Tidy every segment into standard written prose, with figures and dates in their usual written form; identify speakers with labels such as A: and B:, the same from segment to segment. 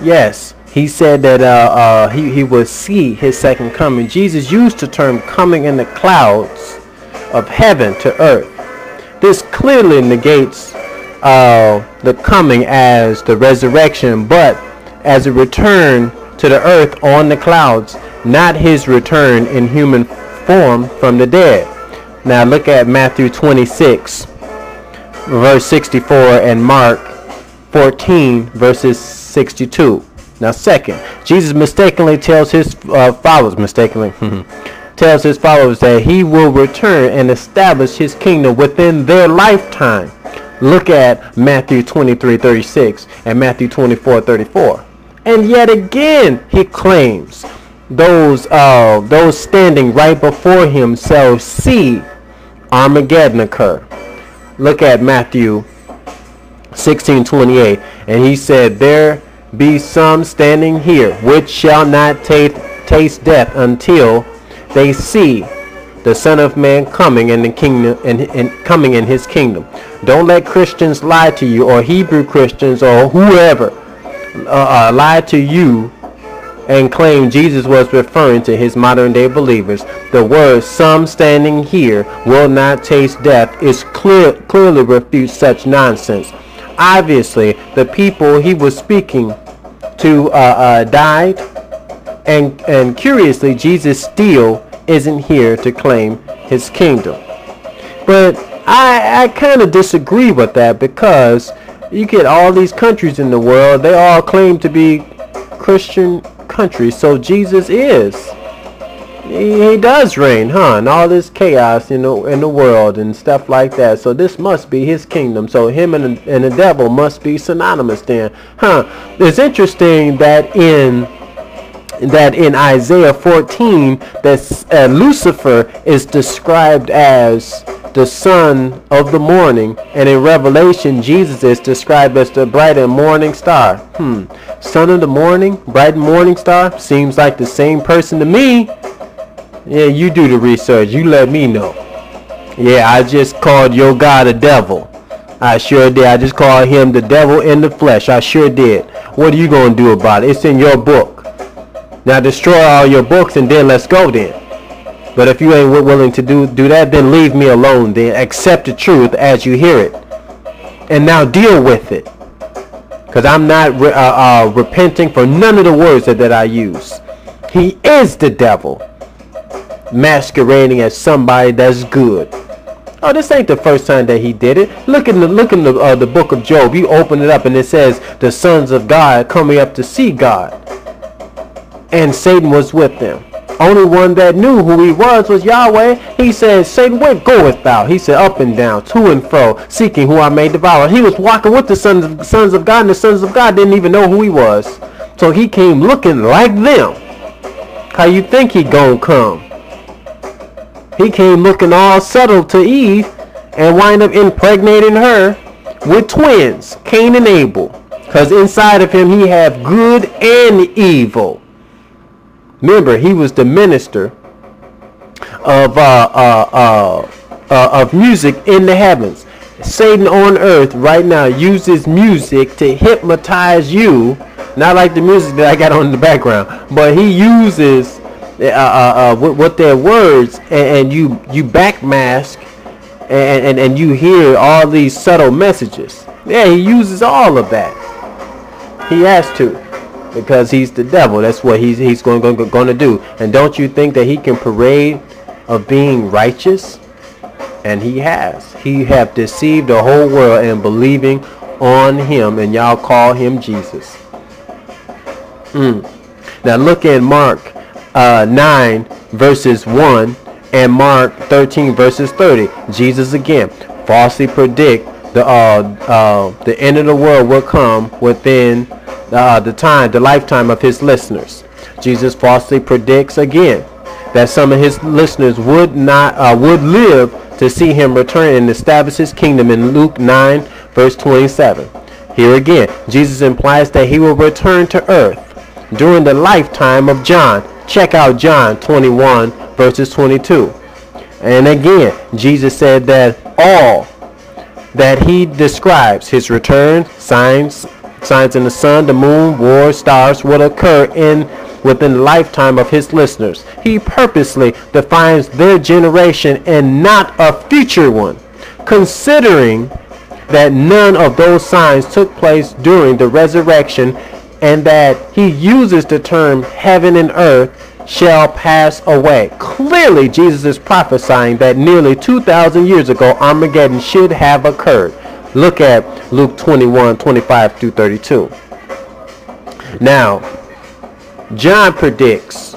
A: Yes, he said that he would see his second coming. Jesus used the term coming in the clouds of heaven to earth. This clearly negates the coming as the resurrection, but as a return to the earth on the clouds, not his return in human form from the dead. Now look at Matthew 26 verse 64 and Mark 14 verses 62. Now second, Jesus mistakenly tells his followers tells his followers that he will return and establish his kingdom within their lifetime. Look at Matthew 23:36 and Matthew 24:34. And yet again he claims those standing right before him shall see Armageddon occur. Look at Matthew 16:28, and he said, there be some standing here which shall not taste death until they see the Son of Man coming in the kingdom and coming in his kingdom. Don't let Christians lie to you, or Hebrew Christians, or whoever lie to you and claim Jesus was referring to his modern day believers. The word "some standing here will not taste death" is clearly refutes such nonsense. Obviously, the people he was speaking to died, and curiously, Jesus still isn't here to claim his kingdom. But I kind of disagree with that, because you get all these countries in the world, they all claim to be Christian countries, so Jesus he does reign, and all this chaos in the world and stuff like that. So this must be his kingdom. So him and the devil must be synonymous then, It's interesting that in Isaiah 14 that Lucifer is described as the son of the morning, and in Revelation Jesus is described as the bright and morning star. Son of the morning, bright and morning star, seems like the same person to me. Yeah, you do the research, you let me know. Yeah, I just called your God a devil. I sure did. I just called him the devil in the flesh. I sure did. What are you going to do about it? It's in your book. Now destroy all your books and then let's go then. But if you ain't willing to do that, then leave me alone then. Accept the truth as you hear it. And now deal with it. Because I'm not repenting for none of the words that I use. He is the devil, masquerading as somebody that's good. Oh, this ain't the first time that he did it. Look in the book of Job. You open it up and it says the sons of God coming up to see God. And Satan was with them. Only one that knew who he was Yahweh. He said, Satan, where goest thou? He said, up and down, to and fro, seeking who I may devour. He was walking with the sons of God, and the sons of God didn't even know who he was. So he came looking like them. How you think he gonna come? He came looking all subtle to Eve and wind up impregnating her with twins, Cain and Abel. Because inside of him he had good and evil. Remember, he was the minister of music in the heavens. Satan on earth right now uses music to hypnotize you. Not like the music that I got on in the background, but he uses with their words, and you backmask, and you hear all these subtle messages. Yeah, he uses all of that. He has to. Because he's the devil. That's what he's going to do. And don't you think that he can parade of being righteous? And he has. He have deceived the whole world in believing on him, and y'all call him Jesus. Now look at Mark 9 verses 1 and Mark 13 verses 30. Jesus again falsely predict the end of the world will come within the lifetime of his listeners. Jesus falsely predicts again that some of his listeners would live to see him return and establish his kingdom in Luke 9 verse 27. Here again, Jesus implies that he will return to earth during the lifetime of John. Check out John 21 verses 22. And again, Jesus said that all that he describes, his return, signs, Signs in the sun, the moon, wars, stars would occur within the lifetime of his listeners. He purposely defines their generation and not a future one, considering that none of those signs took place during the resurrection, and that he uses the term heaven and earth shall pass away. Clearly, Jesus is prophesying that nearly 2,000 years ago, Armageddon should have occurred. Look at Luke 21:25-32. Now, John predicts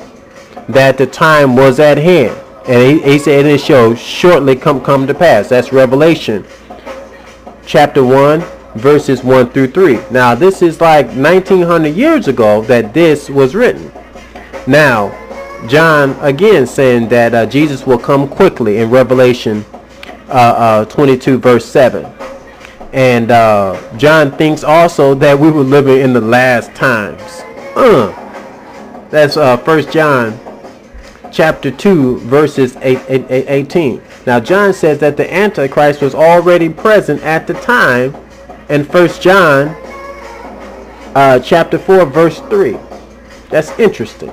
A: that the time was at hand, and he said it shall shortly come to pass. That's Revelation chapter 1, verses 1-3. Now, this is like 1900 years ago that this was written. Now, John again saying that Jesus will come quickly in Revelation 22 verse 7. And John thinks also that we were living in the last times. That's 1 John chapter 2 verses 18. Now, John says that the Antichrist was already present at the time in 1 John chapter 4 verse 3. That's interesting.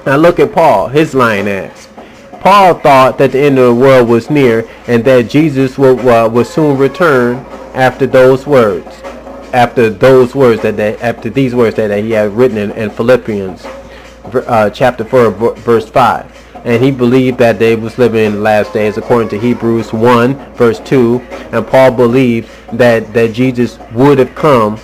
A: Now look at Paul. His line asks, Paul thought that the end of the world was near and that Jesus would soon return after these words that he had written in Philippians chapter 4 verse 5. And he believed that they was living in the last days according to Hebrews 1 verse 2. And Paul believed that Jesus would have come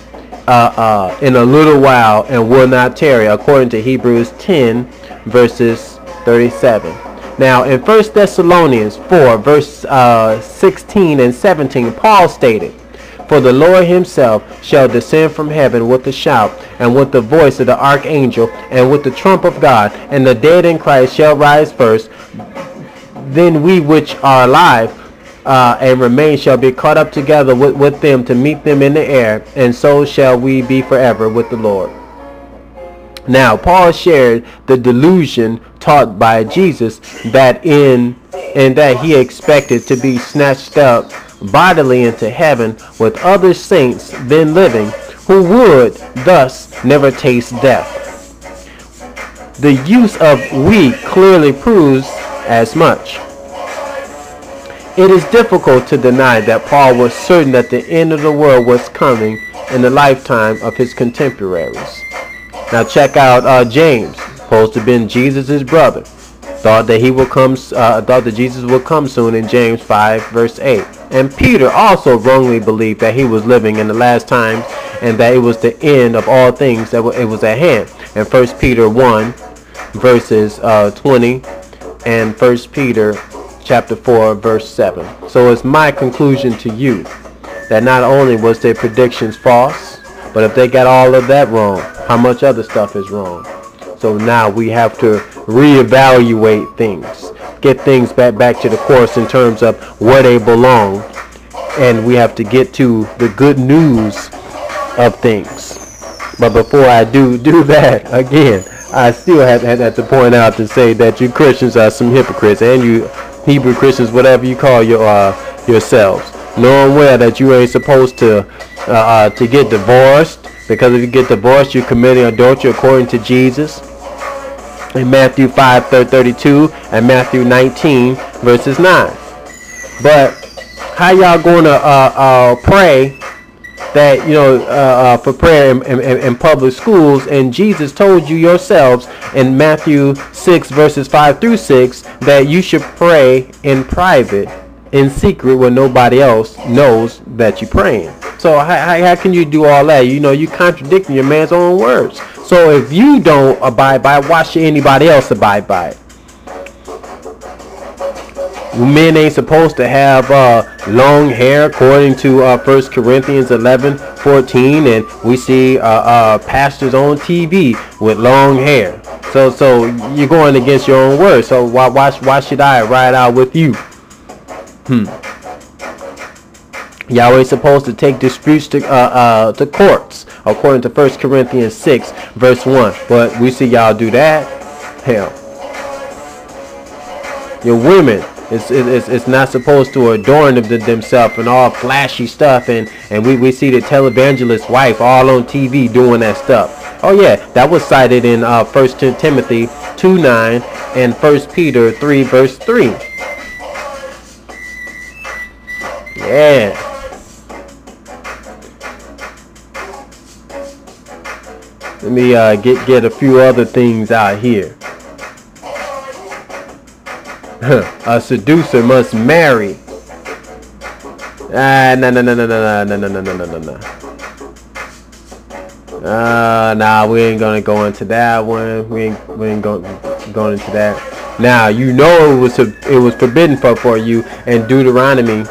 A: in a little while and will not tarry according to Hebrews 10 verses 37. Now in 1 Thessalonians 4 verse 16 and 17, Paul stated, "For the Lord himself shall descend from heaven with a shout, and with the voice of the archangel, and with the trump of God, and the dead in Christ shall rise first. Then we which are alive and remain shall be caught up together with them to meet them in the air, and so shall we be forever with the Lord." Now, Paul shared the delusion taught by Jesus that in that he expected to be snatched up bodily into heaven with other saints then living, who would thus never taste death. The use of "we" clearly proves as much. It is difficult to deny that Paul was certain that the end of the world was coming in the lifetime of his contemporaries. Now check out James, supposed to have been Jesus' brother, thought that Jesus would come soon in James 5 verse 8. And Peter also wrongly believed that he was living in the last times and that it was the end of all things, that it was at hand. In 1 Peter 1 verses 20 and 1 Peter chapter 4 verse 7. So it's my conclusion to you that not only was their predictions false, but if they got all of that wrong, how much other stuff is wrong? So now we have to reevaluate things, get things back to the course in terms of where they belong, and we have to get to the good news of things. But before I do that, again, I still have to point out to say that you Christians are some hypocrites, and you Hebrew Christians, whatever you call yourselves, knowing well that you ain't supposed to get divorced, because if you get divorced, you're committing adultery according to Jesus in Matthew 5:32 and Matthew 19 verses 9. But how y'all going to pray that for prayer in public schools, and Jesus told you yourselves in Matthew 6 verses 5-6 that you should pray in private, in secret, where nobody else knows that you're praying? So how can you do all that? You contradicting your man's own words. So if you don't abide by it, why should anybody else abide by it? Men ain't supposed to have long hair according to 1 Corinthians 11:14, and we see pastors on TV with long hair. So you're going against your own words. So why should I ride out with you? Y'all ain't supposed to take disputes to courts according to 1 Corinthians 6 verse 1. But we see y'all do that. Hell. Your women It's not supposed to adorn themselves and all flashy stuff, and we see the televangelist wife all on TV doing that stuff. Oh yeah, that was cited in 1 Timothy 2:9 and 1 Peter 3 verse 3. Yeah. Let me get a few other things out here. A seducer must marry. No. Nah, we ain't gonna go into that one. We ain't going into that. Now you know it was forbidden for you in Deuteronomy